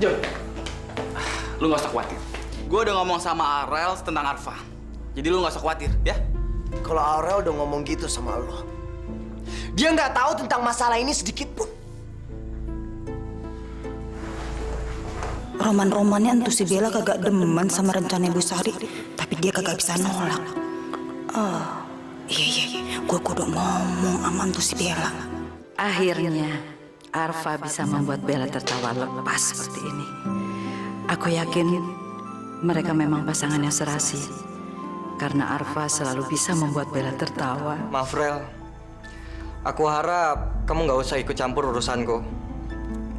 Jo, lu nggak usah khawatir. Gue udah ngomong sama Arel tentang Arfa. Jadi lu nggak usah khawatir, ya? Kalau Aurel udah ngomong gitu sama lo, dia nggak tahu tentang masalah ini sedikit pun. Roman-romannya tuh si Bella kagak demen sama rencana Ibu Sari, tapi dia kagak bisa nolak. Iya, gue kudu ngomong sama tuh si Bella. Akhirnya, Arfa bisa membuat Bella tertawa lepas seperti ini. Aku yakin mereka memang pasangan yang serasi. Karena Arfa selalu bisa membuat Bella tertawa. Maaf, Rel. Aku harap kamu nggak usah ikut campur urusanku.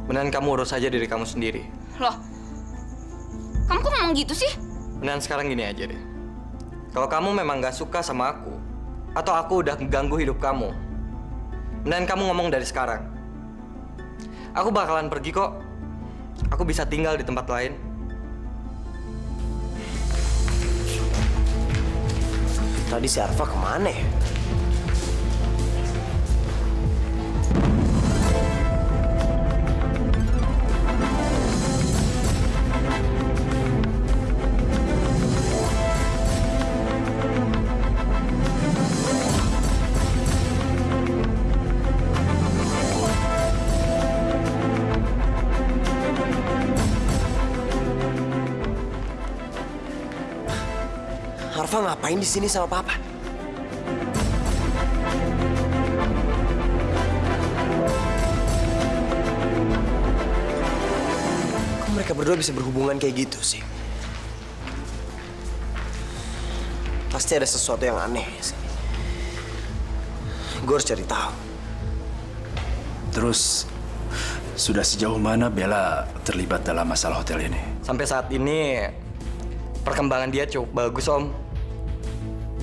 Mendingan kamu urus aja diri kamu sendiri. Loh, kamu kok ngomong gitu sih? Mendingan sekarang gini aja deh. Kalau kamu memang nggak suka sama aku, atau aku udah mengganggu hidup kamu, mendingan kamu ngomong dari sekarang. Aku bakalan pergi kok. Aku bisa tinggal di tempat lain. Tadi si Arfa kemana ya? Arfa ngapain di sini sama Papa? Kok mereka berdua bisa berhubungan kayak gitu sih? Pasti ada sesuatu yang aneh sih. Gue harus cari tahu. Terus, sudah sejauh mana Bella terlibat dalam masalah hotel ini? Sampai saat ini, perkembangan dia cukup bagus, Om.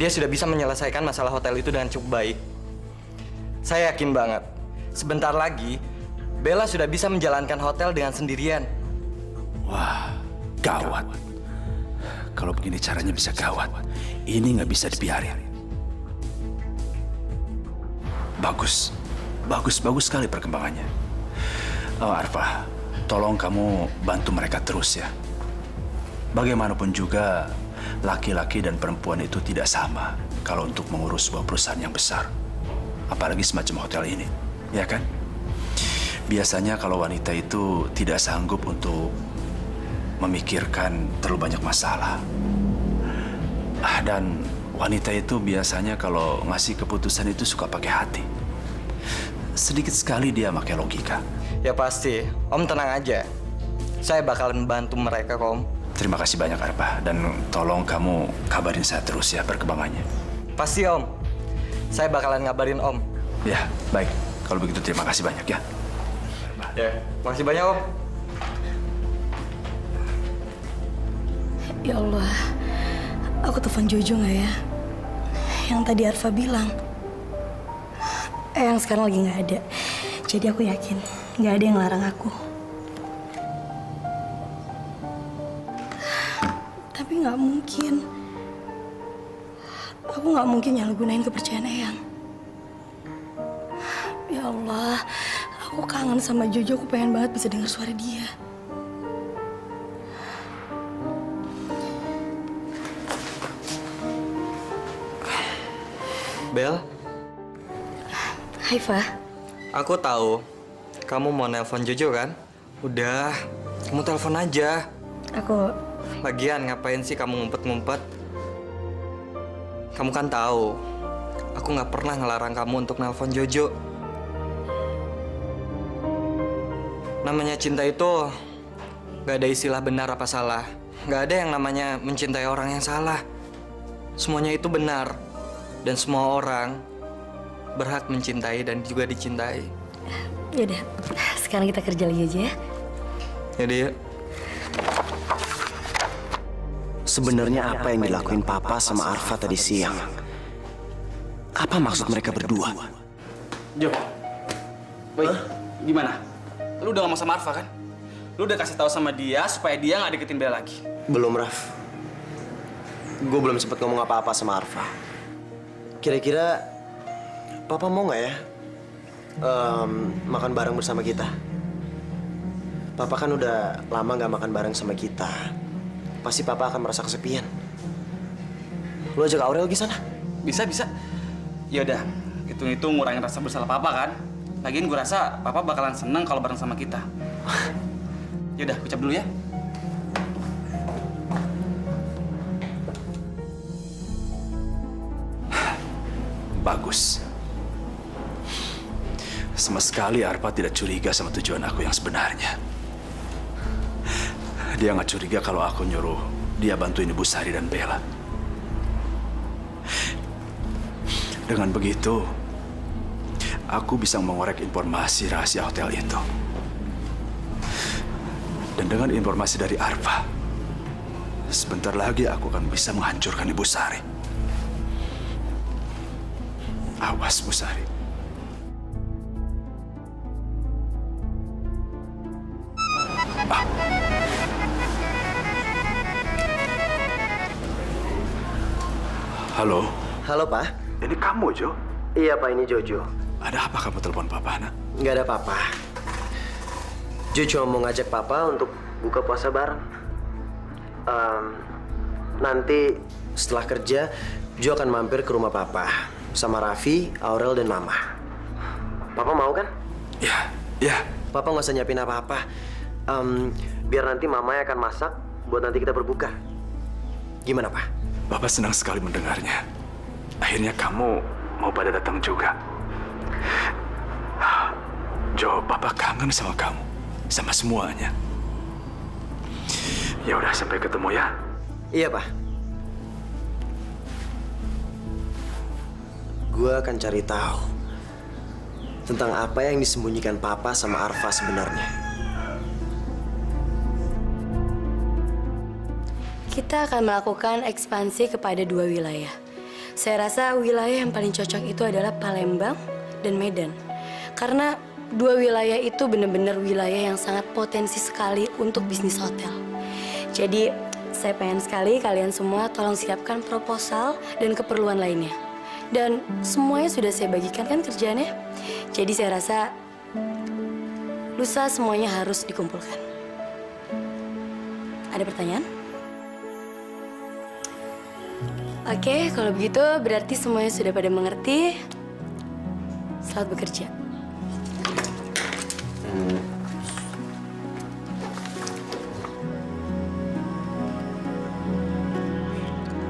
Dia sudah bisa menyelesaikan masalah hotel itu dengan cukup baik. Saya yakin banget, sebentar lagi Bella sudah bisa menjalankan hotel dengan sendirian. Wah, gawat. Kalau begini caranya bisa gawat. Ini nggak bisa dibiarin. Bagus. Bagus sekali perkembangannya. Oh, Arfa, tolong kamu bantu mereka terus ya. Bagaimanapun juga, laki-laki dan perempuan itu tidak sama kalau untuk mengurus sebuah perusahaan yang besar. Apalagi semacam hotel ini, ya kan? Biasanya kalau wanita itu tidak sanggup untuk memikirkan terlalu banyak masalah. Dan wanita itu biasanya kalau ngasih keputusan itu suka pakai hati. Sedikit sekali dia pakai logika. Ya pasti, Om tenang aja. Saya bakalan bantu mereka kok, Om. Terima kasih banyak, Arfa. Dan tolong kamu kabarin saya terus ya perkembangannya. Pasti, Om. Saya bakalan ngabarin Om. Ya, baik. Kalau begitu terima kasih banyak ya. Ya, makasih banyak, Om. Ya Allah, aku telepon Jojo nggak ya? Yang tadi Arfa bilang. Yang sekarang lagi nggak ada. Jadi aku yakin nggak ada yang larang aku. Tapi nggak mungkin. Aku nggak mungkin nyalahgunain kepercayaan Eyang. Ya Allah, aku kangen sama Jojo. Aku pengen banget bisa dengar suara dia. Bel, Hai, Fa. aku tahu kamu mau nelpon Jojo kan? Udah, kamu telepon aja. Aku Lagian ngapain sih kamu ngumpet-ngumpet? Kamu kan tahu, aku nggak pernah ngelarang kamu untuk nelpon Jojo. Namanya cinta itu nggak ada istilah benar apa salah. Nggak ada yang namanya mencintai orang yang salah. Semuanya itu benar. Dan semua orang berhak mencintai dan juga dicintai. Yaudah, sekarang kita kerja lagi aja ya. Jadi yuk. Sebenarnya apa yang dilakuin Papa sama Arfa tadi siang? Apa maksud mereka berdua? Jo, woi, gimana? Lu udah ngomong sama Arfa kan? Lu udah kasih tahu sama dia supaya dia nggak deketin Bella lagi. Belum, Raf. Gue belum sempat ngomong apa-apa sama Arfa. Kira-kira Papa mau nggak ya makan bareng bersama kita? Papa kan udah lama nggak makan bareng sama kita. Pasti Papa akan merasa kesepian. Lu ajak Aurel di sana. Bisa, bisa. Ya udah, itu ngurangin rasa bersalah papa kan. Lagian gue rasa papa bakalan seneng kalau bareng sama kita. Ya udah, ucap dulu ya. Bagus. Sama sekali Arfa tidak curiga sama tujuan aku yang sebenarnya. Dia nggak curiga kalau aku nyuruh dia bantuin Ibu Sari dan Bella. Dengan begitu, aku bisa mengorek informasi rahasia hotel itu. Dan dengan informasi dari Arfa, sebentar lagi aku akan bisa menghancurkan Ibu Sari. Awas, Bu Sari. Halo. Halo, Pak. Ini kamu, Jo? Iya, Pak, ini Jojo. Ada apa kamu telepon Papa, nak? Nggak ada Papa. Jo cuma mau ngajak Papa untuk buka puasa bareng. Nanti setelah kerja, Jo akan mampir ke rumah Papa sama Raffi, Aurel, dan Mama. Papa mau kan? Ya, ya. Papa nggak usah nyiapin apa-apa. Biar nanti Mama yang akan masak buat nanti kita berbuka. Gimana, Pak? Papa senang sekali mendengarnya. Akhirnya kamu mau pada datang juga. Jo, Papa kangen sama kamu. Sama semuanya. Ya udah, sampai ketemu ya. Iya, Pak. Gue akan cari tahu tentang apa yang disembunyikan Papa sama Arfa sebenarnya. Kita akan melakukan ekspansi kepada 2 wilayah. Saya rasa wilayah yang paling cocok itu adalah Palembang dan Medan. Karena 2 wilayah itu benar-benar wilayah yang sangat potensi sekali untuk bisnis hotel. Jadi, saya pengen sekali kalian semua tolong siapkan proposal dan keperluan lainnya. Dan semuanya sudah saya bagikan kan kerjaannya. Jadi saya rasa lusa semuanya harus dikumpulkan. Ada pertanyaan? Oke, kalau begitu berarti semuanya sudah pada mengerti. Selamat bekerja.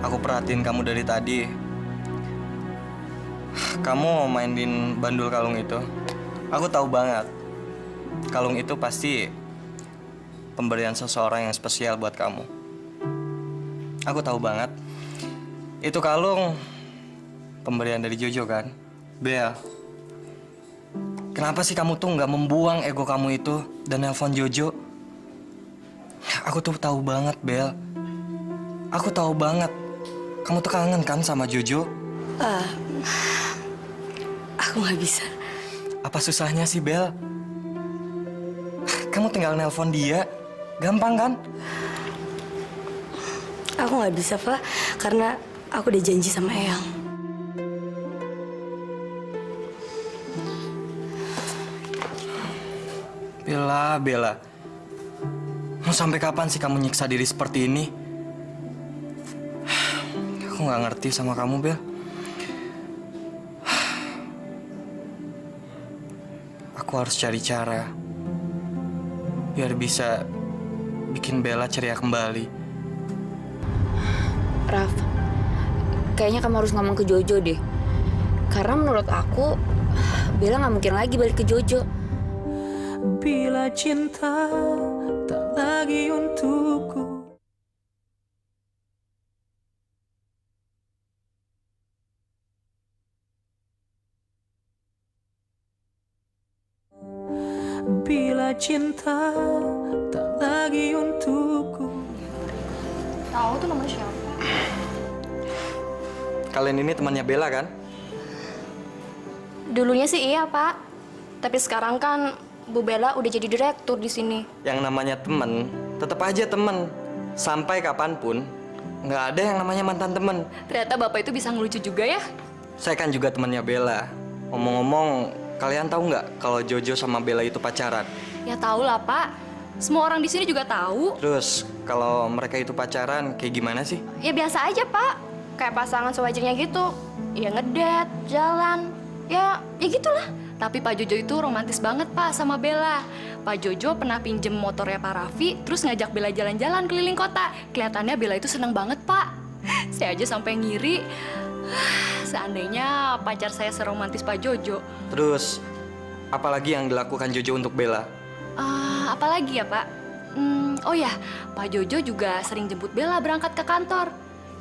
Aku perhatiin kamu dari tadi. Kamu mainin bandul kalung itu. Aku tahu banget. Kalung itu pasti pemberian seseorang yang spesial buat kamu. Aku tahu banget. Itu kalung pemberian dari Jojo kan? Bel, kenapa sih kamu tuh nggak membuang ego kamu itu dan nelpon Jojo? Aku tuh tahu banget, Bel. Aku tahu banget. Kamu tuh kangen kan sama Jojo? Aku nggak bisa. Apa susahnya sih, Bel? Kamu tinggal nelpon dia. Gampang kan? Aku nggak bisa, Pak. Karena aku udah janji sama Eyang. Bella. Mau sampai kapan sih kamu nyiksa diri seperti ini? Aku nggak ngerti sama kamu, Bel. Aku harus cari cara biar bisa bikin Bella ceria kembali. Raf, kayaknya kamu harus ngomong ke Jojo deh. Karena menurut aku, Bella nggak mungkin lagi balik ke Jojo. Bila cinta tak lagi untukku. Bila cinta tak lagi untukku. Tahu tuh nomor siapa? Kalian ini temannya Bella kan? Dulunya sih iya, Pak. Tapi sekarang kan Bu Bella udah jadi direktur di sini. Yang namanya temen, tetap aja temen. Sampai kapanpun, nggak ada yang namanya mantan temen. Ternyata Bapak itu bisa ngelucu juga ya. Saya kan juga temannya Bella. Ngomong-ngomong, kalian tahu nggak kalau Jojo sama Bella itu pacaran? Ya tahu lah, Pak. Semua orang di sini juga tahu. Terus kalau mereka itu pacaran kayak gimana sih? Ya biasa aja, Pak. Kayak pasangan sewajarnya gitu. Ya ngedate, jalan. Ya gitulah. Tapi Pak Jojo itu romantis banget, Pak, sama Bella. Pak Jojo pernah pinjem motornya Pak Raffi, terus ngajak Bella jalan-jalan keliling kota. Kelihatannya Bella itu seneng banget, Pak. Saya aja sampai ngiri. Seandainya pacar saya seromantis Pak Jojo. Terus apalagi yang dilakukan Jojo untuk Bella? Apalagi ya, Pak? Oh ya, Pak Jojo juga sering jemput Bella berangkat ke kantor.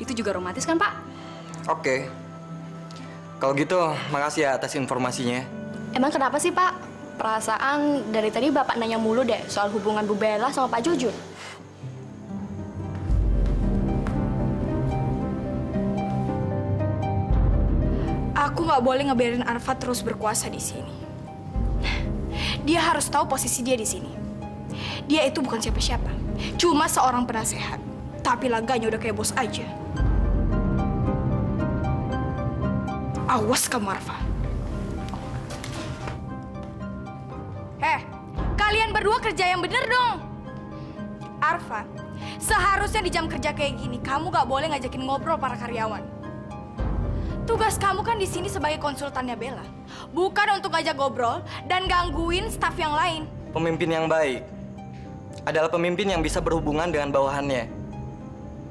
Itu juga romantis kan, Pak? Oke. Kalau gitu, makasih ya atas informasinya. Emang kenapa sih, Pak? Perasaan dari tadi Bapak nanya mulu deh soal hubungan Bu Bella sama Pak Jojo. Aku nggak boleh ngebiarin Arfa terus berkuasa di sini. Dia harus tahu posisi dia di sini. Dia itu bukan siapa-siapa, cuma seorang penasehat. Tapi laganya udah kayak bos aja. Awas kamu, Arfa. Kalian berdua kerja yang bener dong. Arfa, seharusnya di jam kerja kayak gini kamu nggak boleh ngajakin ngobrol para karyawan. Tugas kamu kan di sini sebagai konsultannya Bella, bukan untuk ngajak ngobrol dan gangguin staf yang lain. Pemimpin yang baik adalah pemimpin yang bisa berhubungan dengan bawahannya.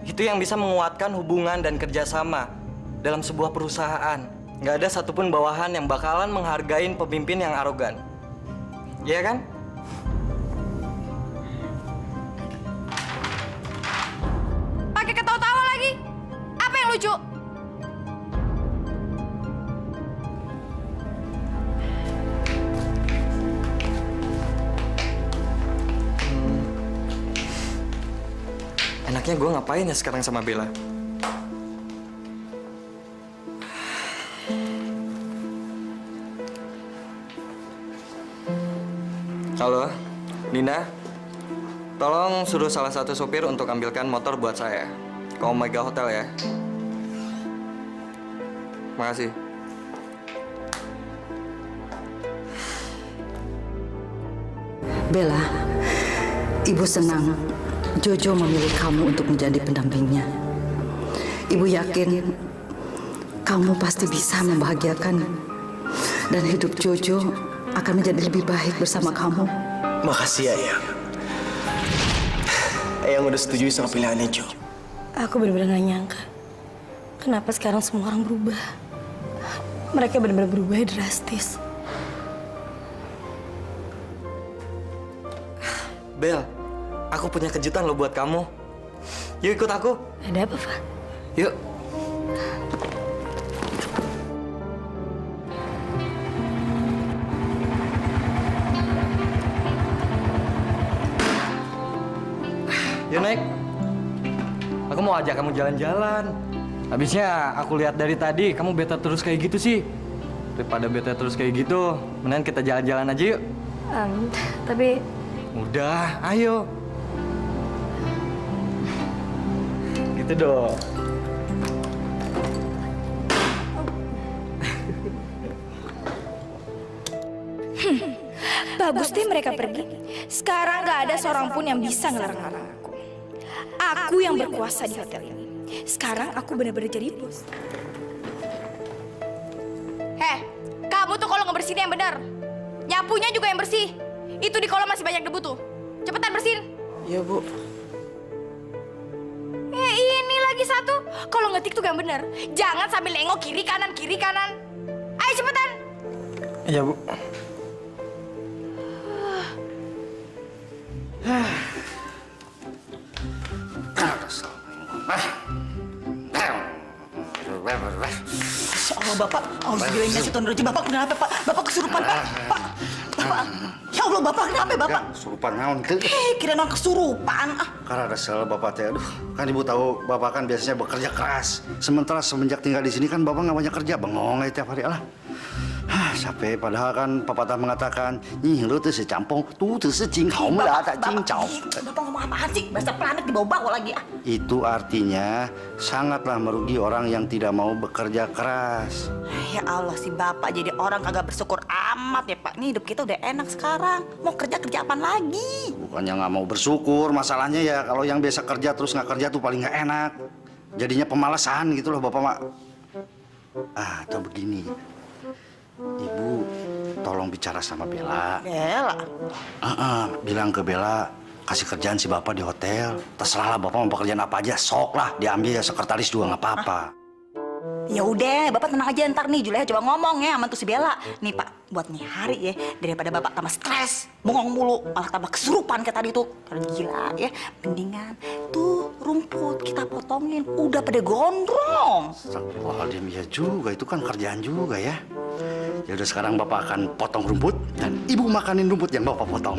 Itu yang bisa menguatkan hubungan dan kerjasama dalam sebuah perusahaan. Nggak ada satupun bawahan yang bakalan menghargain pemimpin yang arogan. Iya kan? Pakai ketawa-tawa lagi. Apa yang lucu? Enaknya gue ngapain ya sekarang sama Bella? Halo, Nina. Tolong suruh salah satu sopir untuk ambilkan motor buat saya ke Omega Hotel ya. Makasih. Bella, Ibu senang Jojo memilih kamu untuk menjadi pendampingnya. Ibu yakin kamu pasti bisa membahagiakan dan hidup Jojo akan menjadi lebih baik bersama kamu. Makasih, Ayang. Ayang udah setuju sama pilihannya, Jo. Aku benar-benar gak nyangka. Kenapa sekarang semua orang berubah? Mereka benar-benar berubah drastis. Bel, aku punya kejutan loh buat kamu. Yuk ikut aku. Ada apa, Pak? Yuk. Yuk naik. Aku mau ajak kamu jalan-jalan. Habisnya aku lihat dari tadi kamu bete terus kayak gitu sih. Daripada bete terus kayak gitu, mendingan kita jalan-jalan aja yuk. Tapi Udah, ayo. Gitu dong. Bagus deh mereka pergi. Sekarang nggak ada seorang pun yang bisa ngelarang-larang aku. Aku yang berkuasa di hotel ini. Sekarang aku benar-benar jadi bos. Kamu tuh kalau ngebersihin yang benar. Nyapunya juga yang bersih. Itu di kolam masih banyak debu tuh. Cepetan bersihin. Iya, Bu. Ini lagi satu. Kalau ngetik tuh yang benar. Jangan sambil nengok kiri kanan. Ayo cepetan. Iya, Bu. Masya Allah, Bapak. Auzubillahiminasyaitonirrajim. Bapak kenapa, Pak? Bapak kesurupan, Pak. Pak. Ya Allah, Bapak kenapa, Bapak? Ya, kesurupan naon teh? Kira non kesurupan. Karena ada salah Bapak teh. Aduh, kan Ibu tahu Bapak kan biasanya bekerja keras. Sementara semenjak tinggal di sini kan Bapak nggak banyak kerja, bengong aja tiap hari. Alah. capek. Padahal kan pepatah mengatakan, "Nih, lu tuh secampong, tuh sejingkau melata cincau." Bapak ngomong apaan sih? Bahasa planet dibawa-bawa lagi ah. Itu artinya sangatlah merugi orang yang tidak mau bekerja keras. Ya Allah si Bapak jadi orang kagak bersyukur amat ya Pak. Nih hidup kita udah enak sekarang. Mau kerja apaan lagi? Bukannya nggak mau bersyukur, masalahnya ya kalau yang biasa kerja terus nggak kerja tuh paling nggak enak. Jadinya pemalasan gitu loh Bapak Mak. Atau begini, Ibu tolong bicara sama Bella. Bella? Bilang ke Bella kasih kerjaan si Bapak di hotel. Terserahlah Bapak mau pekerjaan apa aja, sok lah diambil ya, sekretaris juga nggak apa-apa. Ya udah, Bapak tenang aja, ntar nih Julia coba ngomong ya sama tuh si Bella. Nih Pak, buat nih hari ya, daripada Bapak tambah stres, bengong mulu, malah tambah kesurupan kayak tadi tuh. Kalau gila ya, mendingan tuh rumput kita potongin, udah pada gondrong. Astagfirullahaladzim, ya juga, itu kan kerjaan juga ya. Ya udah sekarang Bapak akan potong rumput dan Ibu makanin rumput yang Bapak potong.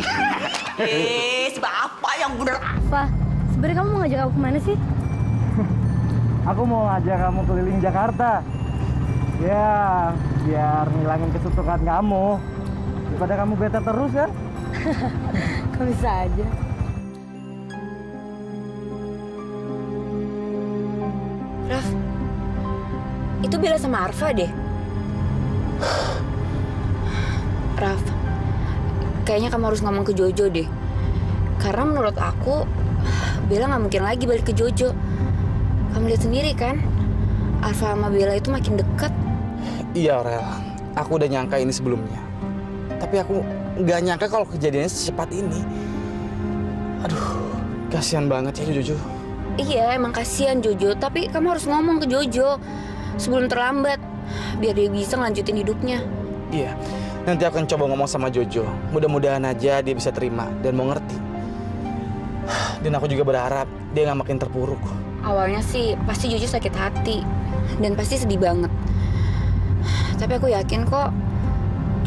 Si Bapak yang bener. Pak, sebenarnya kamu mau ngajak aku kemana sih? Aku mau ngajak kamu keliling Jakarta. Ya, biar ngilangin kesuntukan kamu. Daripada kamu bete terus kan? Kok bisa aja? Raf, itu Bella sama Arfa deh. Raf, kayaknya kamu harus ngomong ke Jojo deh. Karena menurut aku, Bella nggak mungkin lagi balik ke Jojo. Kamu lihat sendiri kan, Arfa sama Bella itu makin dekat. Iya, Aurel. Aku udah nyangka ini sebelumnya. Tapi aku nggak nyangka kalau kejadiannya secepat ini. Aduh, kasihan banget ya Jojo. Iya, emang kasihan Jojo. Tapi kamu harus ngomong ke Jojo sebelum terlambat, biar dia bisa ngelanjutin hidupnya. Iya, nanti akan coba ngomong sama Jojo. Mudah-mudahan aja dia bisa terima dan mau ngerti. Dan aku juga berharap dia nggak makin terpuruk. Awalnya sih pasti Jojo sakit hati dan pasti sedih banget. Tapi aku yakin kok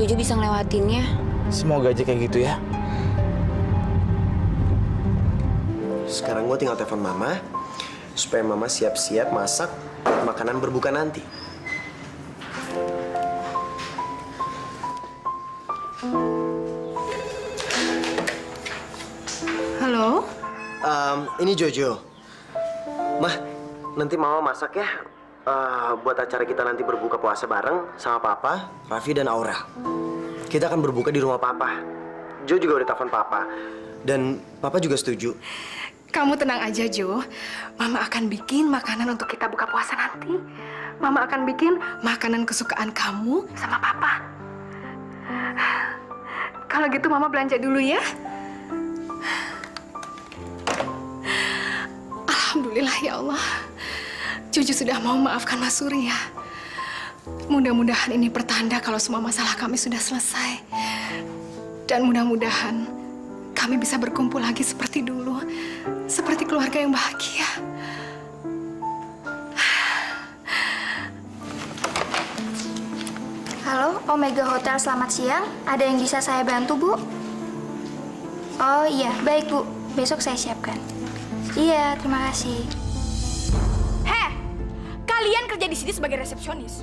Jojo bisa ngelewatinnya. Semoga aja kayak gitu ya. Sekarang gue tinggal telepon Mama supaya Mama siap-siap masak makanan berbuka nanti. Halo? Ini Jojo. Mah, nanti Mama masak ya buat acara kita nanti berbuka puasa bareng sama Papa, Raffi, dan Aura. Kita akan berbuka di rumah Papa. Jo juga udah telepon Papa. Dan Papa juga setuju. Kamu tenang aja, Jo. Mama akan bikin makanan untuk kita buka puasa nanti. Mama akan bikin makanan kesukaan kamu sama Papa. Kalau gitu Mama belanja dulu ya. Alhamdulillah ya Allah. Jojo sudah mau maafkan Mas Surya. Mudah-mudahan ini pertanda kalau semua masalah kami sudah selesai. Dan mudah-mudahan kami bisa berkumpul lagi seperti dulu. Seperti keluarga yang bahagia. Halo, Omega Hotel, selamat siang. Ada yang bisa saya bantu, Bu? Oh iya, baik Bu. Besok saya siapkan. Iya, terima kasih. Kalian kerja di sini sebagai resepsionis.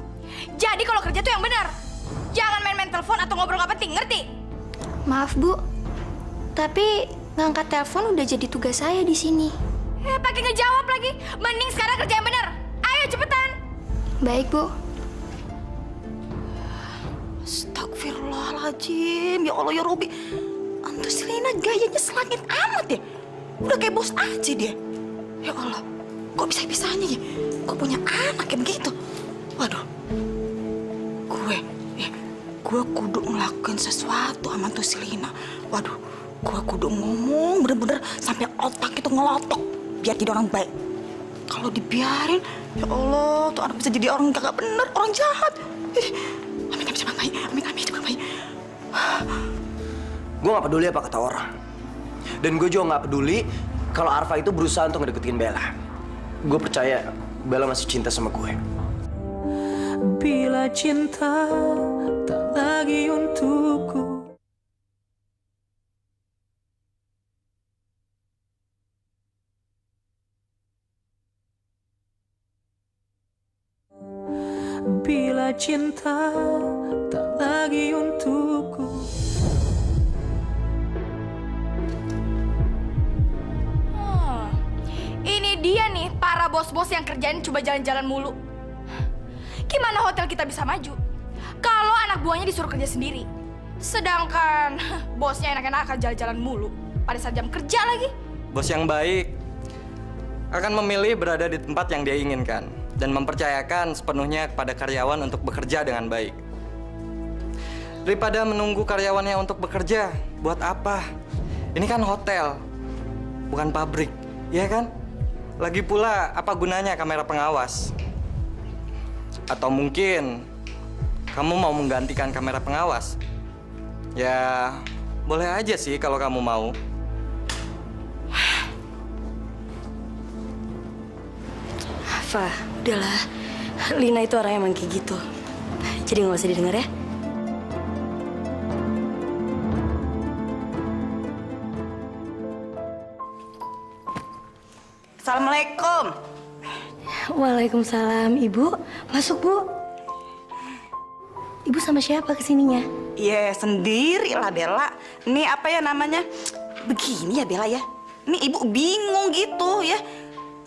Jadi kalau kerja tuh yang benar. Jangan main-main telepon atau ngobrol nggak penting, ngerti? Maaf Bu, tapi ngangkat telepon udah jadi tugas saya di sini. Pakai ngejawab lagi. Mending sekarang kerja yang benar. Ayo cepetan. Baik Bu. Astagfirullahaladzim, ya Allah ya Robi. Antu Selena gayanya selangit amat ya. Udah kayak bos aja dia. Ya Allah, kok bisa-bisanya ya? Kok punya anak kayak begitu? Waduh, gue kudu ngelakuin sesuatu sama tuh Selena. Waduh, gue kudu ngomong bener-bener sampai otak itu ngelotok biar jadi orang baik. Kalau dibiarin, ya Allah, tuh anak bisa jadi orang kagak bener, orang jahat. Amin cepat baik, amin cepat baik. Gue gak peduli apa kata orang. Dan gue juga gak peduli kalau Arfa itu berusaha untuk ngedeketin Bella. Gue percaya Bella masih cinta sama gue. Bila cinta tak lagi untukku. Bila cinta tak lagi bos-bos yang kerjain coba jalan-jalan mulu. Gimana hotel kita bisa maju kalau anak buahnya disuruh kerja sendiri? Sedangkan bosnya enak-enak jalan-jalan mulu pada saat jam kerja lagi. Bos yang baik akan memilih berada di tempat yang dia inginkan dan mempercayakan sepenuhnya kepada karyawan untuk bekerja dengan baik. Daripada menunggu karyawannya untuk bekerja, buat apa? Ini kan hotel, bukan pabrik, ya kan? Lagi pula, apa gunanya kamera pengawas? Atau mungkin kamu mau menggantikan kamera pengawas? Ya, boleh aja sih kalau kamu mau. Fah, udahlah. Lina itu orang emang kayak gitu. Jadi nggak usah didengar ya. Assalamualaikum. Waalaikumsalam, Ibu. Masuk, Bu. Ibu sama siapa kesininya? Iya, sendiri lah Bella. Ini apa ya namanya? Begini ya Bella ya. Ini ibu bingung gitu ya.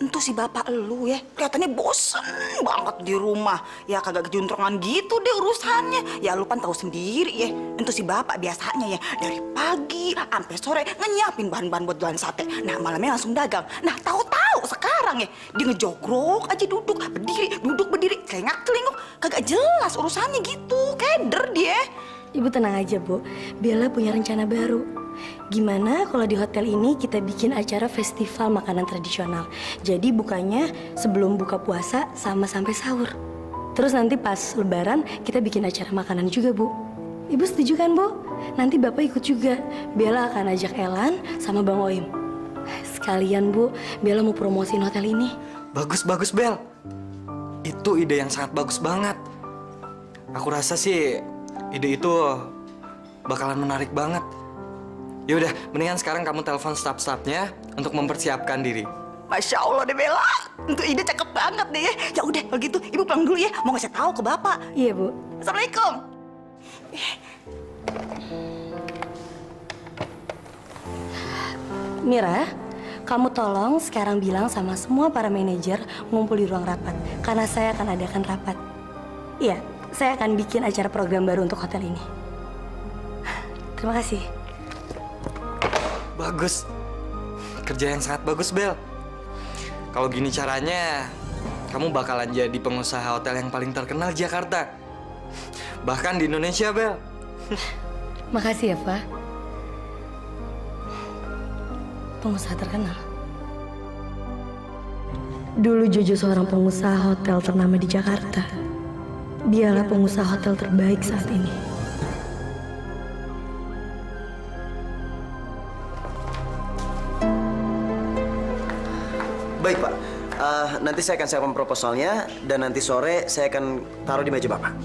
Entuh si bapak lu ya, kelihatannya bosen banget di rumah. Ya kagak kejuntrongan gitu deh urusannya. Ya lu kan tahu sendiri ya. Entuh si bapak biasanya ya dari pagi sampai sore nyiapin bahan-bahan buat jualan sate. Nah malamnya langsung dagang. Nah tahu-tahu sekarang ya dia ngejogrok aja duduk berdiri, celingak-celinguk. Kagak jelas urusannya gitu, keder dia. Ibu tenang aja, Bu. Bella punya rencana baru. Gimana kalau di hotel ini kita bikin acara festival makanan tradisional. Jadi bukanya sebelum buka puasa sama sampai sahur. Terus nanti pas lebaran kita bikin acara makanan juga, Bu. Ibu setuju kan, Bu? Nanti Bapak ikut juga. Bella akan ajak Elan sama Bang Oim. Sekalian, Bu, Bella mau promosiin hotel ini. Bagus, Bel. Itu ide yang sangat bagus banget. Aku rasa sih ide itu bakalan menarik banget. Ya udah, mendingan sekarang kamu telepon staf-stafnya untuk mempersiapkan diri. Masya Allah deh Bella, untuk ide cakep banget deh ya. Ya udah kalau gitu ibu pulang dulu ya, mau ngasih tahu ke bapak. Iya, Bu. Assalamualaikum. Mira, kamu tolong sekarang bilang sama semua para manajer ngumpul di ruang rapat. Karena saya akan adakan rapat. Iya, saya akan bikin acara program baru untuk hotel ini. Terima kasih. Bagus. Kerja yang sangat bagus, Bel. Kalau gini caranya, kamu bakalan jadi pengusaha hotel yang paling terkenal di Jakarta. Bahkan di Indonesia, Bel. Makasih ya, Pak. Pengusaha terkenal. Dulu Jojo seorang pengusaha hotel ternama di Jakarta. Dialah pengusaha hotel terbaik saat ini. Baik, Pak. Nanti saya akan siapkan proposalnya dan nanti sore saya akan taruh di meja Bapak.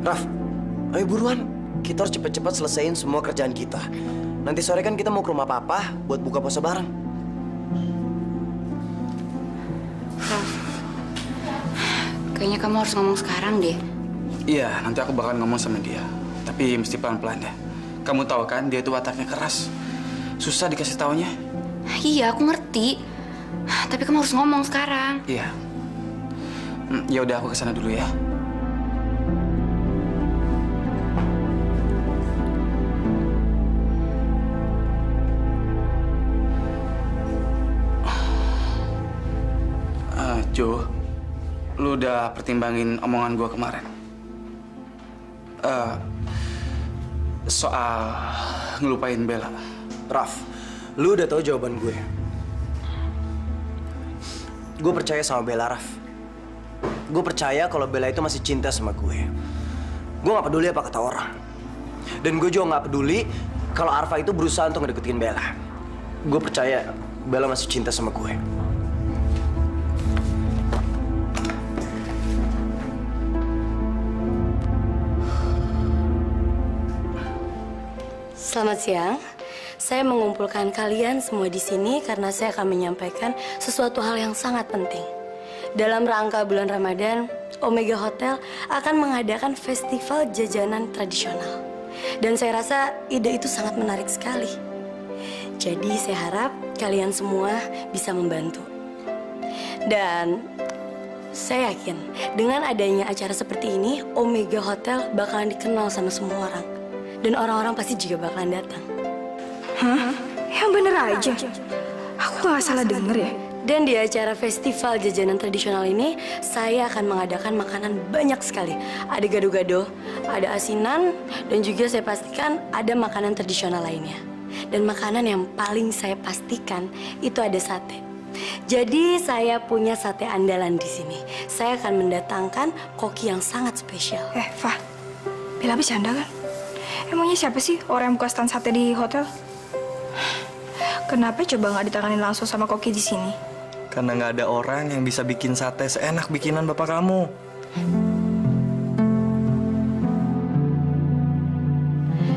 Raf, ayo buruan. Kita harus cepat-cepat selesaiin semua kerjaan kita. Nanti sore kan kita mau ke rumah Papa buat buka puasa bareng. Raf, kayaknya kamu harus ngomong sekarang deh. Iya, nanti aku bakalan ngomong sama dia. Tapi mesti pelan-pelan ya. Kamu tahu kan, dia tuh wataknya keras. Susah dikasih taunya. Iya, aku ngerti. Tapi kamu harus ngomong sekarang. Iya. Ya udah, aku kesana dulu ya. Jo, lu udah pertimbangin omongan gua kemarin? Soal ngelupain Bella. Raf, lu udah tahu jawaban gue. Gue percaya sama Bella, Raf. Gue percaya kalau Bella itu masih cinta sama gue. Gue gak peduli apa kata orang. Dan gue juga gak peduli kalau Arfa itu berusaha untuk ngedeketin Bella. Gue percaya Bella masih cinta sama gue. Selamat siang. Saya mengumpulkan kalian semua di sini karena saya akan menyampaikan sesuatu hal yang sangat penting. Dalam rangka bulan Ramadan, Omega Hotel akan mengadakan festival jajanan tradisional. Dan saya rasa ide itu sangat menarik sekali. Jadi saya harap kalian semua bisa membantu. Dan saya yakin dengan adanya acara seperti ini, Omega Hotel bakalan dikenal sama semua orang. Dan orang-orang pasti juga bakalan datang. Hah? Yang bener aja. Aku gak salah denger ya? Dan di acara festival jajanan tradisional ini, saya akan mengadakan makanan banyak sekali. Ada gado-gado, ada asinan, dan juga saya pastikan ada makanan tradisional lainnya. Dan makanan yang paling saya pastikan itu ada sate. Jadi saya punya sate andalan di sini. Saya akan mendatangkan koki yang sangat spesial. Fah, Bella bercanda kan? Emangnya siapa sih orang yang buka stand sate di hotel? Kenapa coba nggak ditanganin langsung sama koki di sini? Karena nggak ada orang yang bisa bikin sate seenak bikinan bapak kamu.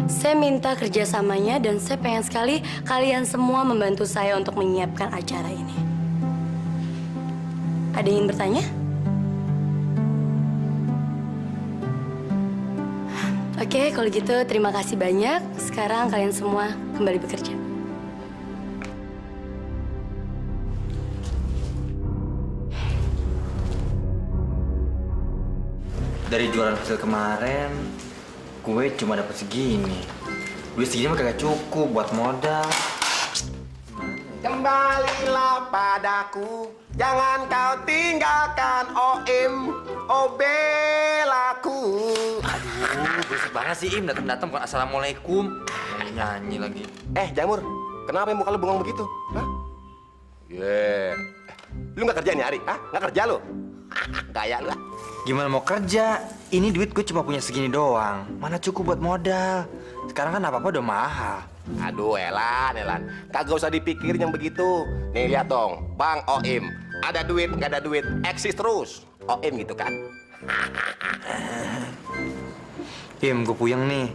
Saya minta kerjasamanya dan saya pengen sekali kalian semua membantu saya untuk menyiapkan acara ini. Ada yang ingin bertanya? Oke, kalau gitu terima kasih banyak. Sekarang kalian semua kembali bekerja. Dari jualan hasil kemarin, gue cuma dapat segini. Duit segini mah kagak cukup buat modal. Kembalilah padaku, jangan kau tinggalkan Belaku. Aduh, berisik banget sih Im, datang bukan assalamualaikum. Nyanyi lagi. Jamur, kenapa muka lu bengong begitu? Hah? Lu nggak kerja nih hari? Hah? Nggak kerja lu? Gaya lu. Gimana mau kerja? Ini duit gue cuma punya segini doang. Mana cukup buat modal? Sekarang kan apa-apa udah mahal. Aduh, Elan. Kagak usah dipikirin yang begitu. Nih, lihat dong. Bang Oim. Ada duit, nggak ada duit. Eksis terus. Oim gitu kan. Im, gue puyeng nih.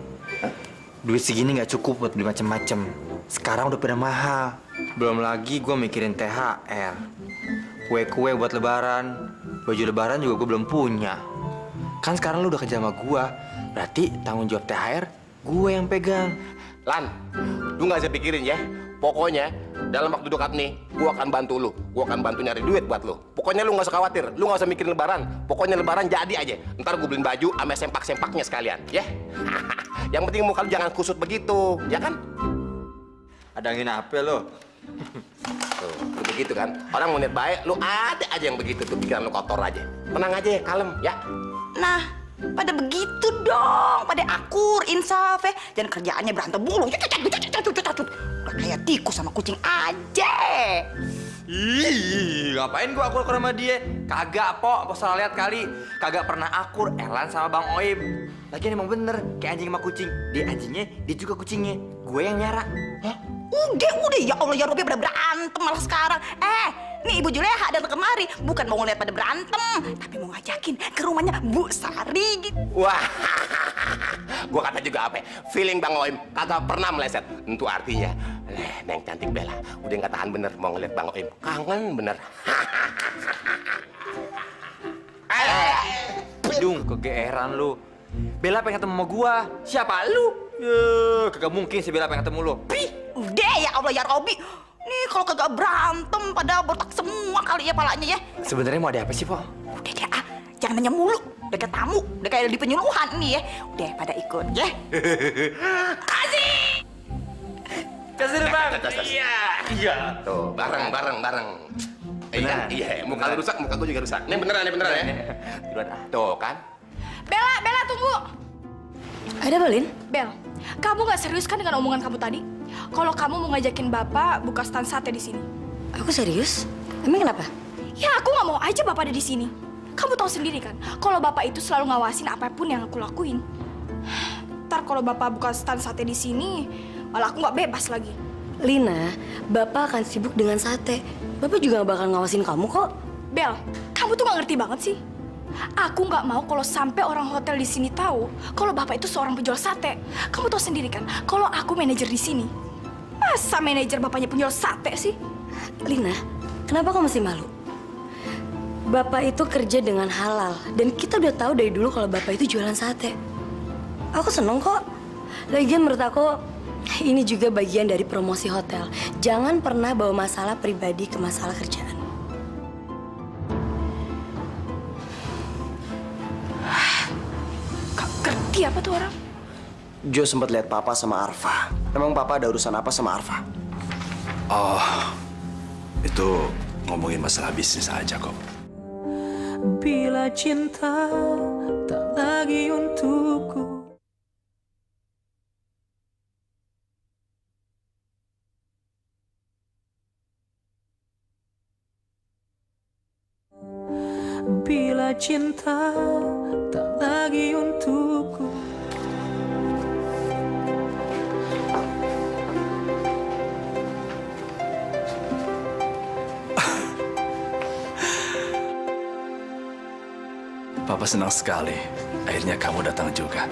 Duit segini nggak cukup buat beli macem-macem. Sekarang udah pada mahal. Belum lagi gue mikirin THR. Kue-kue buat lebaran. Baju lebaran juga gue belum punya. Kan sekarang lu udah kerja sama gue. Berarti tanggung jawab THR gue yang pegang. Lan, lu nggak usah pikirin ya. Pokoknya dalam waktu dekat nih, gua akan bantu lu. Gua akan bantu nyari duit buat lu. Pokoknya lu nggak usah khawatir. Lu nggak usah mikirin lebaran. Pokoknya lebaran jadi aja. Ntar gua beliin baju sama sempak-sempaknya sekalian, ya. Yang penting muka lu jangan kusut begitu, ya kan? Ada angin apa lo? Tuh, lu begitu kan. Orang mau niat baik, lu ada aja yang begitu tuh, pikiran lu kotor aja. Tenang aja, kalem, ya. Nah, pada begitu dong, pada akur, insaf ya. Jangan kerjaannya berantem mulu. Udah kayak tikus sama kucing aja. Ih, ngapain gua akur sama dia? Kagak, Po. Apa salah lihat kali? Kagak pernah akur Elan sama Bang Oim. Lagian emang bener, kayak anjing sama kucing. Dia anjingnya, dia juga kucingnya. Gue yang nyara. Hah? Udah, ya Allah ya Robi pada berantem malah sekarang. Nih Ibu Juleha datang kemari, bukan mau ngeliat pada berantem, tapi mau ngajakin ke rumahnya Bu Sari gitu. Wah, gua kata juga apa? Feeling Bang Oim kagak pernah meleset. Itu artinya, Neng cantik Bella udah nggak tahan bener mau ngeliat Bang Oim. Kangen bener. Dung, kegeeran lu. Bella pengen ketemu sama gua. Siapa lu? Ya, kagak mungkin si Bella pengen ketemu lu. Pih, udah ya Allah ya Robi. Nih kalau kagak berantem pada botak semua kali ya palanya ya. Sebenarnya mau ada apa sih, Po? Udah deh jangan nanya mulu. Udah kayak tamu, udah kayak di penyuluhan nih ya. Udah pada ikut ya. Asik. Kasih deh, Bang. Iya. Tuh, bareng. Iya, muka lu rusak, muka gua juga rusak. Ini beneran ya. Tuh kan. Bella tunggu. Ada apa, Lin? Bel, kamu nggak serius kan dengan omongan kamu tadi? Kalau kamu mau ngajakin Bapak buka stand sate di sini. Aku serius? Emang kenapa? Ya aku nggak mau aja Bapak ada di sini. Kamu tahu sendiri kan, kalau Bapak itu selalu ngawasin apapun yang aku lakuin. Ntar kalau Bapak buka stand sate di sini, malah aku nggak bebas lagi. Lina, Bapak akan sibuk dengan sate. Bapak juga nggak bakal ngawasin kamu kok. Bel, kamu tuh nggak ngerti banget sih. Aku nggak mau kalau sampai orang hotel di sini tahu kalau Bapak itu seorang penjual sate. Kamu tahu sendiri kan, kalau aku manajer di sini. Masa manajer bapaknya penjual sate sih? Lina, kenapa kamu mesti malu? Bapak itu kerja dengan halal dan kita udah tahu dari dulu kalau Bapak itu jualan sate. Aku seneng kok. Lagian menurut aku Ini juga bagian dari promosi hotel. Jangan pernah bawa masalah pribadi ke masalah kerjaan. Gak ngerti apa tuh orang? Jo sempat lihat papa sama Arfa. Emang papa ada urusan apa sama Arfa? Oh, itu ngomongin masalah bisnis aja kok. Bila cinta tak lagi untukku. Bila cinta tak lagi untukku. Papa senang sekali. Akhirnya kamu datang juga.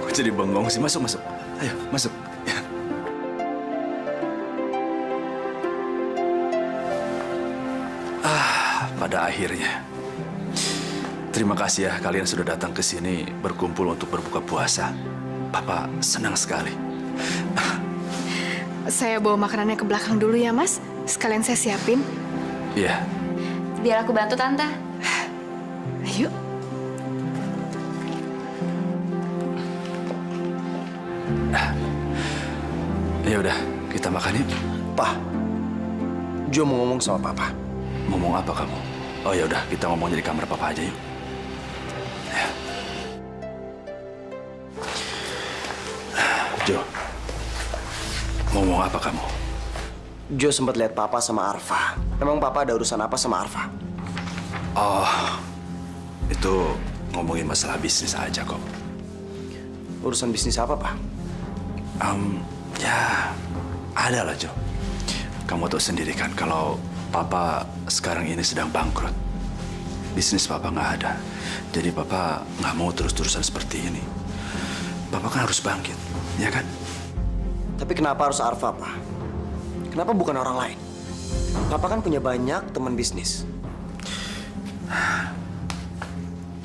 Aku jadi bengong sih. Masuk, masuk. Ayo, masuk. Ya. Pada akhirnya. Terima kasih ya kalian sudah datang ke sini berkumpul untuk berbuka puasa. Papa senang sekali. Saya bawa makanannya ke belakang dulu ya, Mas. Sekalian saya siapin. Iya. Biar aku bantu Tante. Ayo. Ya udah, kita makan yuk. Pa, Jo mau ngomong sama papa. Ngomong apa kamu? Oh ya udah, kita ngomong di kamar papa aja yuk. Ya. Jo, ngomong apa kamu? Jo sempat lihat papa sama Arfa. Emang papa ada urusan apa sama Arfa? Oh, itu ngomongin masalah bisnis aja kok. Urusan bisnis apa, Pak? Ya, ada lah, Jo. Kamu tahu sendiri kan kalau Papa sekarang ini sedang bangkrut. Bisnis Papa nggak ada. Jadi Papa nggak mau terus-terusan seperti ini. Papa kan harus bangkit, ya kan? Tapi kenapa harus Arfa, Pak? Kenapa bukan orang lain? Papa kan punya banyak teman bisnis.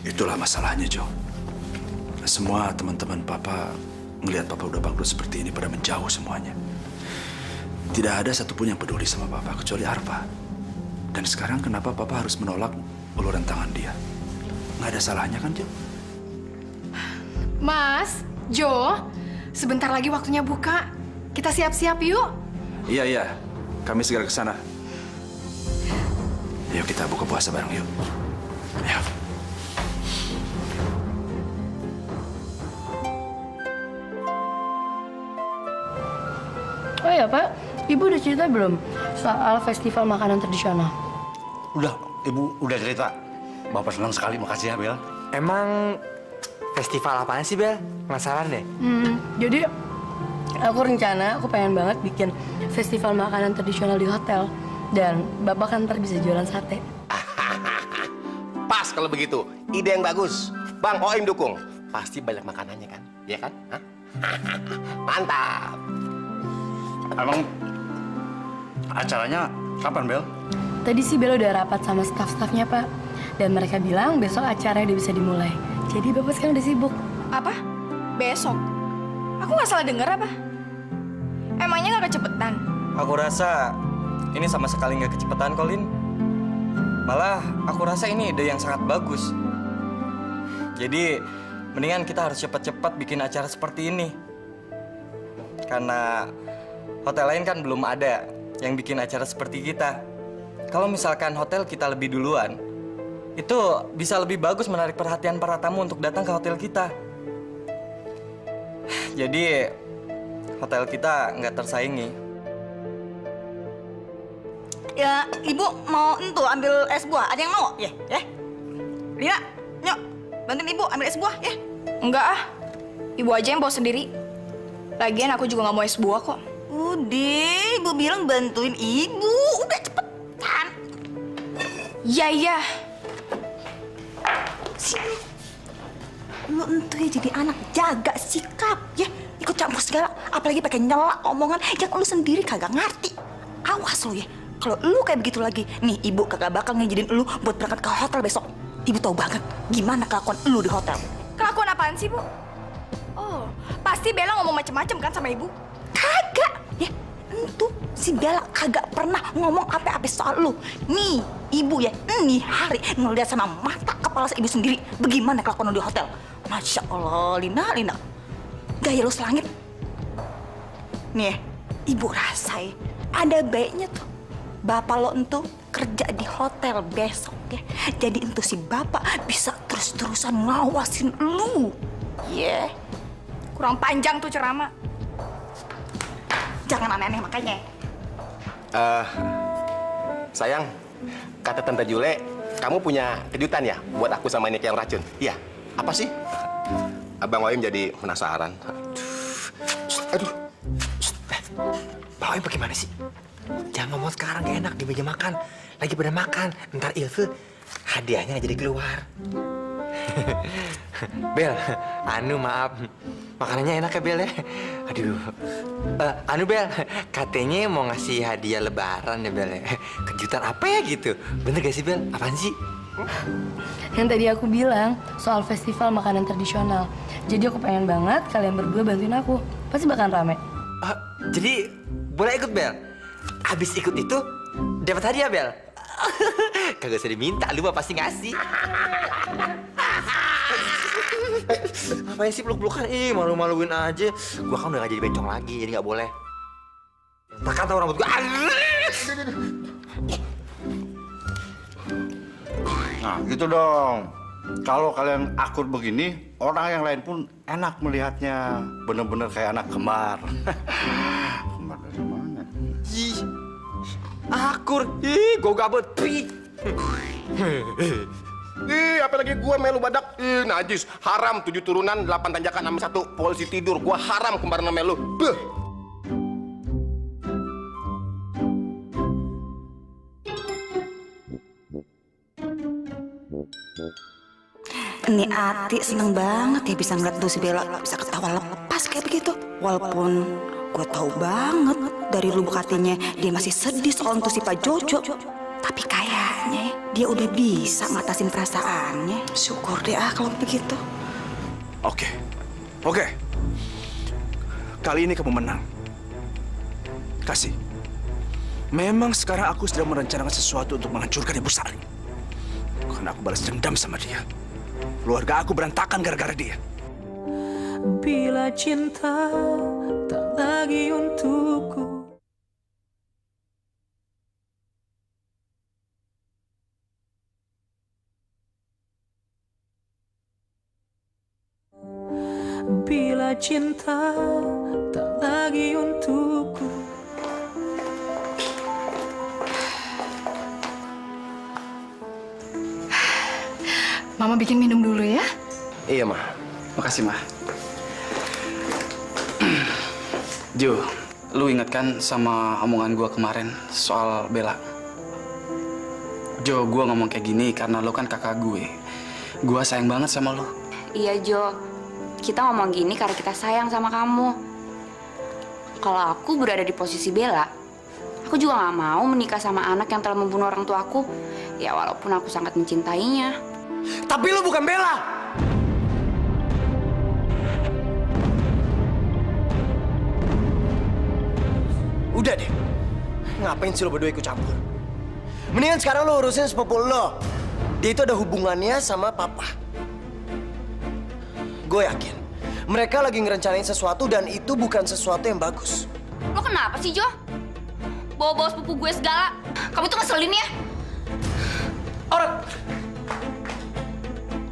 Itulah masalahnya, Jo. Semua teman-teman Papa ngelihat Papa udah bangkrut seperti ini pada menjauh semuanya. Tidak ada satupun yang peduli sama Papa kecuali Arfa. Dan sekarang kenapa Papa harus menolak uluran tangan dia? Nggak ada salahnya kan, Jo? Mas, Jo, sebentar lagi waktunya buka. Kita siap-siap yuk. Iya. Kami segera ke sana. Yuk kita buka puasa bareng yuk. Ya. Oh ya Pak, Ibu udah cerita belum soal festival makanan tradisional? Udah, Ibu udah cerita. Bapak senang sekali, makasih ya, Bel. Emang festival apaan sih, Bel? Penasaran deh. Jadi aku pengen banget bikin festival makanan tradisional di hotel. Dan Bapak kan ntar bisa jualan sate. Pas kalau begitu, ide yang bagus. Bang Oim dukung. Pasti banyak makanannya kan, ya kan? Hah? Mantap. Emang acaranya kapan, Bel? Tadi sih Bella udah rapat sama staf-stafnya Pak. Dan mereka bilang besok acaranya udah bisa dimulai. Jadi Bapak sekarang udah sibuk. Apa? Besok? Aku nggak salah denger apa? Emangnya nggak kecepetan? Aku rasa ini sama sekali nggak kecepatan, Colin. Malah aku rasa ini ide yang sangat bagus. Jadi mendingan kita harus cepat-cepat bikin acara seperti ini. Karena hotel lain kan belum ada yang bikin acara seperti kita. Kalau misalkan hotel kita lebih duluan, itu bisa lebih bagus menarik perhatian para tamu untuk datang ke hotel kita. Jadi hotel kita nggak tersaingi. Ya, Ibu mau ambil es buah. Ada yang mau? Ya. Lina, nyok, bantuin Ibu ambil es buah, ya. Enggak ah. Ibu aja yang bawa sendiri. Lagian aku juga nggak mau es buah kok. Udah, Ibu bilang bantuin Ibu. Udah cepetan. Iya. Sini. Lu ya jadi anak, jaga sikap, ya. Ikut campur segala, apalagi pakai nyela omongan yang lu sendiri kagak ngerti. Awas lu ya. Kalau lu kayak begitu lagi, nih Ibu kagak bakal ngizinin lu buat berangkat ke hotel besok. Ibu tahu banget gimana kelakuan lu di hotel. apaan sih, Bu? Oh, pasti Bella ngomong macem-macem kan sama Ibu? Kagak. Ya, itu si Bella kagak pernah ngomong apa-apa soal lu. Nih, ibu ya, nih hari ngeliat sama mata kepala ibu sendiri. Bagaimana kelakuan lu di hotel? Masya Allah, Lina. Gaya lu selangit. Nih, ibu rasain. Ada baiknya tuh. Bapak lo entu kerja di hotel besok ya. Jadi entu si bapak bisa terus-terusan ngawasin lu. Yeah. Kurang panjang tuh ceramah. Jangan aneh-aneh makanya. Sayang, kata Tante Jule, kamu punya kejutan ya buat aku sama Nika yang racun? Iya. Apa sih? Abang Waim jadi penasaran. Aduh. Bang Waim bagaimana sih? Jangan ngomong sekarang, gak enak di meja makan. Lagi pada makan, ntar Ilse hadiahnya nggak jadi keluar. Bel, maaf. Makanannya enak ya, Bel ya? Aduh. Bel, katanya mau ngasih hadiah lebaran ya, Bel ya? Kejutan apa ya gitu? Bener gak sih, Bel? Apaan sih? Yang tadi aku bilang soal festival makanan tradisional. Jadi aku pengen banget kalian berdua bantuin aku. Pasti bakalan rame. Jadi boleh ikut, Bel? Abis ikut itu dapat hadiah, Bel? Kagak usah diminta, lu mah pasti ngasih. Ngapain sih peluk-pelukan? Ih, malu-maluin aja. Gua kan udah gak jadi bencong lagi, jadi gak boleh. Takkan tau rambut gua. Nah, gitu dong. Kalau kalian akur begini, orang yang lain pun enak melihatnya. Bener-bener kayak anak kembar. Kembar dari mana? Ih, akur. Ih, gua gabut. Ih, apalagi gue melu badak. Ih, najis. Haram 7 turunan, 8 tanjakan sama 1 polisi tidur. Gue haram kembar sama melu. Beuh. Ini Ati seneng banget ya bisa ngeliat tuh si Bella bisa ketawa lepas kayak begitu. Walaupun gue tahu banget dari lubuk hatinya dia masih sedih soal tuh si Pak Jojo. Tapi kayaknya dia udah bisa ngatasin perasaannya. Syukur deh kalau begitu. Oke. Kali ini kamu menang. Kasih. Memang sekarang aku sedang merencanakan sesuatu untuk menghancurkan Ibu Sari. Karena aku balas dendam sama dia. Keluarga aku berantakan gara-gara dia. Bila cinta tak lagi untukku. Bila cinta tak lagi untukku. Mama bikin minum dulu ya. Iya, Ma. Makasih, Ma. Jo, lu inget kan sama omongan gua kemarin soal Bella? Jo, gua ngomong kayak gini karena lu kan kakak gue. Gua sayang banget sama lu. Iya, Jo. Kita ngomong gini karena kita sayang sama kamu. Kalau aku berada di posisi Bella, aku juga nggak mau menikah sama anak yang telah membunuh orang tua aku. Ya, walaupun aku sangat mencintainya. Tapi lu bukan Bella. Udah deh. Ngapain sih lo berdua ikut campur? Mendingan sekarang lo urusin sepupu lo. Dia itu ada hubungannya sama papa. Gue yakin mereka lagi ngerencanain sesuatu dan itu bukan sesuatu yang bagus. Lo kenapa sih, Jo? Bawa-bawa sepupu gue segala. Kamu tuh ngeselin ya?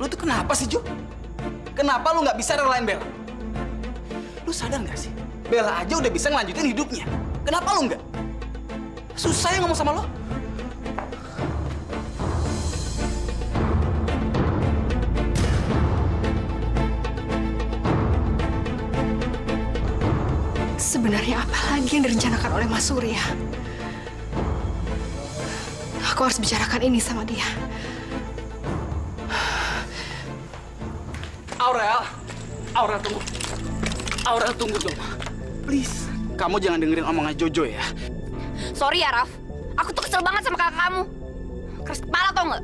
Lu tuh kenapa sih, Jo? Kenapa lu nggak bisa relain Bella? Lu sadar nggak sih? Bella aja udah bisa ngelanjutin hidupnya. Kenapa lu nggak? Susah ya ngomong sama lo? Sebenarnya apa lagi yang direncanakan oleh Mas Surya? Aku harus bicarakan ini sama dia. Aurel tunggu. Aurel tunggu dong. Please, kamu jangan dengerin omongan Jojo ya. Sorry ya, Raf. Aku tuh kesel banget sama kakak kamu. Keras kepala tau nggak?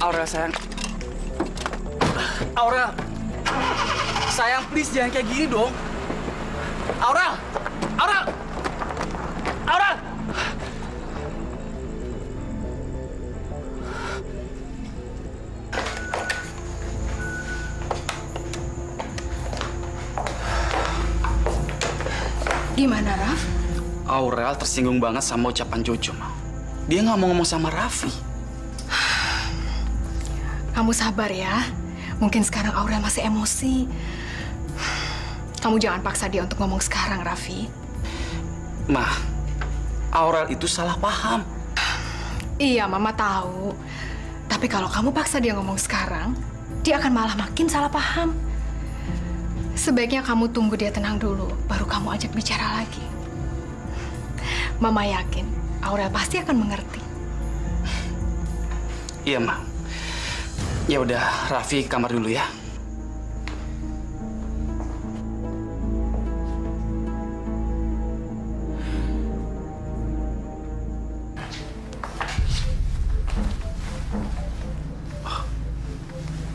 Aurel sayang. Aurel, sayang please jangan kayak gini dong. Aurel, Aurel, Aurel. Gimana, Raf? Aurel tersinggung banget sama ucapan Jojo, Ma. Dia nggak mau ngomong sama Raffi. Kamu sabar ya. Mungkin sekarang Aurel masih emosi. Kamu jangan paksa dia untuk ngomong sekarang, Raffi. Ma, Aurel itu salah paham. Iya, Mama tahu. Tapi kalau kamu paksa dia ngomong sekarang, dia akan malah makin salah paham. Sebaiknya kamu tunggu dia tenang dulu, baru kamu ajak bicara lagi. Mama yakin Aurel pasti akan mengerti. Iya, Ma. Ya udah, Raffi ke kamar dulu ya.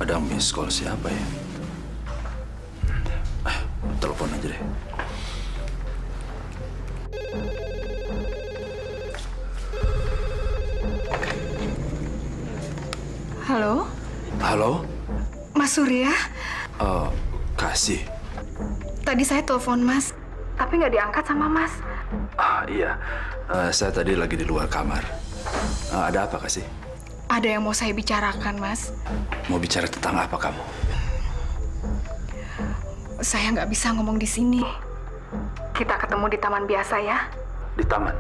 Ada miss call siapa ya? Telepon aja deh. Halo, Halo? Mas Surya. Kasih. Tadi saya telepon Mas, tapi nggak diangkat sama Mas. Iya. Saya tadi lagi di luar kamar. Ada apa, Kasih? Ada yang mau saya bicarakan, Mas. Mau bicara tentang apa kamu? Saya nggak bisa ngomong di sini. Kita ketemu di taman biasa ya. Di taman?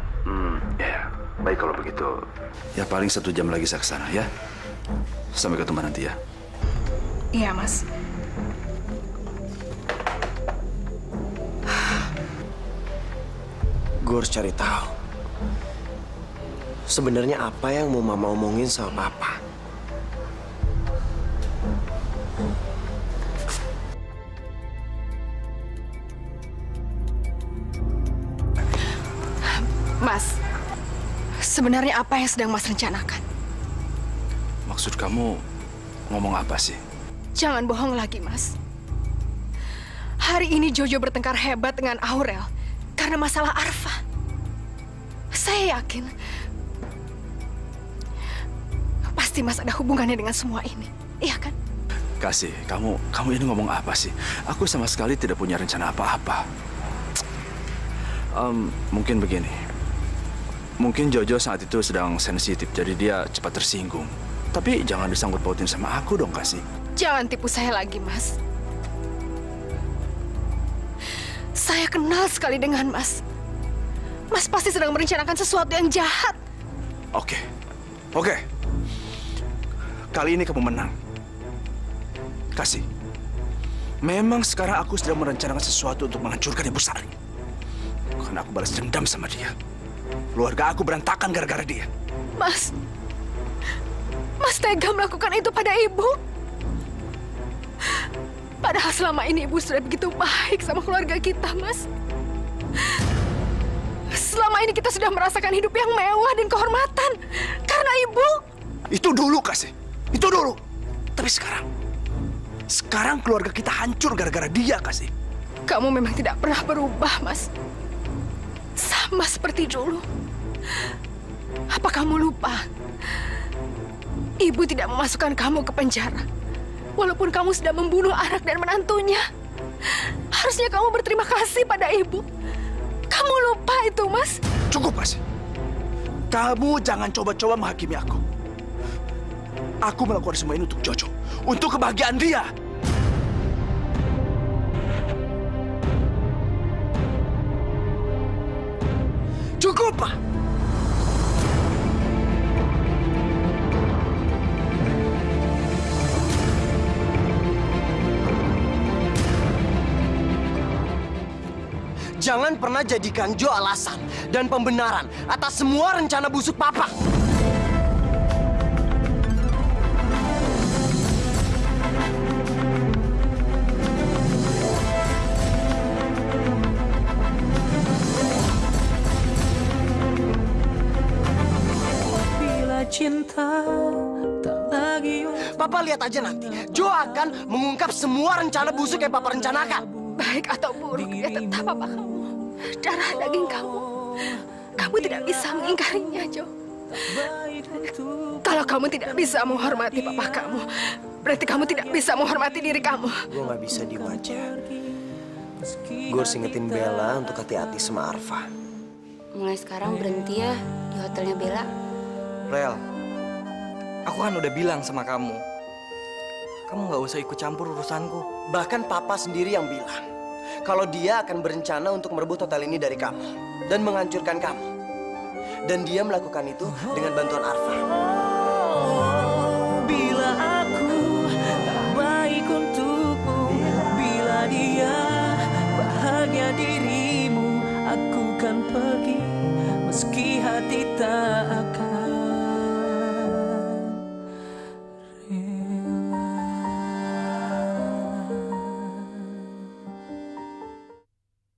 Ya. Baik kalau begitu. Ya paling 1 jam lagi saya kesana ya. Sampai ketemu nanti ya. Iya, Mas. Gue harus cari tahu. Sebenarnya apa yang mau Mama omongin sama Papa? Mas, sebenarnya apa yang sedang Mas rencanakan? Maksud kamu ngomong apa sih? Jangan bohong lagi, Mas. Hari ini Jojo bertengkar hebat dengan Aurel karena masalah Arfa. Saya yakin pasti Mas ada hubungannya dengan semua ini, iya kan? Kasih, kamu ini ngomong apa sih? Aku sama sekali tidak punya rencana apa-apa. Mungkin begini. Mungkin Jojo saat itu sedang sensitif, jadi dia cepat tersinggung. Tapi jangan disangkut pautin sama aku dong, Kasih. Jangan tipu saya lagi, Mas. Saya kenal sekali dengan Mas. Mas pasti sedang merencanakan sesuatu yang jahat. Oke. Kali ini kamu menang. Kasih. Memang sekarang aku sedang merencanakan sesuatu untuk menghancurkan Ibu Sari. Karena aku balas dendam sama dia. Keluarga aku berantakan gara-gara dia. Mas tega melakukan itu pada Ibu. Padahal selama ini Ibu sudah begitu baik sama keluarga kita, Mas. Selama ini kita sudah merasakan hidup yang mewah dan kehormatan. Karena Ibu. Itu dulu, Kasih. Itu dulu. Tapi sekarang keluarga kita hancur gara-gara dia, Kasih. Kamu memang tidak pernah berubah, Mas. Sama seperti dulu. Apa kamu lupa? Ibu tidak memasukkan kamu ke penjara. Walaupun kamu sudah membunuh anak dan menantunya. Harusnya kamu berterima kasih pada Ibu. Kamu lupa itu, Mas? Cukup, Kasih. Kamu jangan coba-coba menghakimi aku. Aku melakukan semua ini untuk Jojo. Untuk kebahagiaan dia. Cukup, Pak. Jangan pernah jadikan Jo alasan dan pembenaran atas semua rencana busuk Papa. Bila cinta tak lagi Papa lihat aja nanti. Joe akan mengungkap semua rencana busuk yang Papa rencanakan. Baik atau buruk, dia tetap papa kamu. Darah daging kamu. Kamu tidak bisa mengingkarinya, Jo. Kalau kamu tidak bisa menghormati papa kamu, berarti kamu tidak bisa menghormati diri kamu. Gue nggak bisa diem aja. Gue harus ingetin Bella untuk hati-hati sama Arfa. Mulai sekarang berhenti ya di hotelnya Bella. Rel, aku kan udah bilang sama kamu. Kamu nggak usah ikut campur urusanku. Bahkan Papa sendiri yang bilang kalau dia akan berencana untuk merebut hotel ini dari kamu dan menghancurkan kamu. Dan dia melakukan itu dengan bantuan Arfa.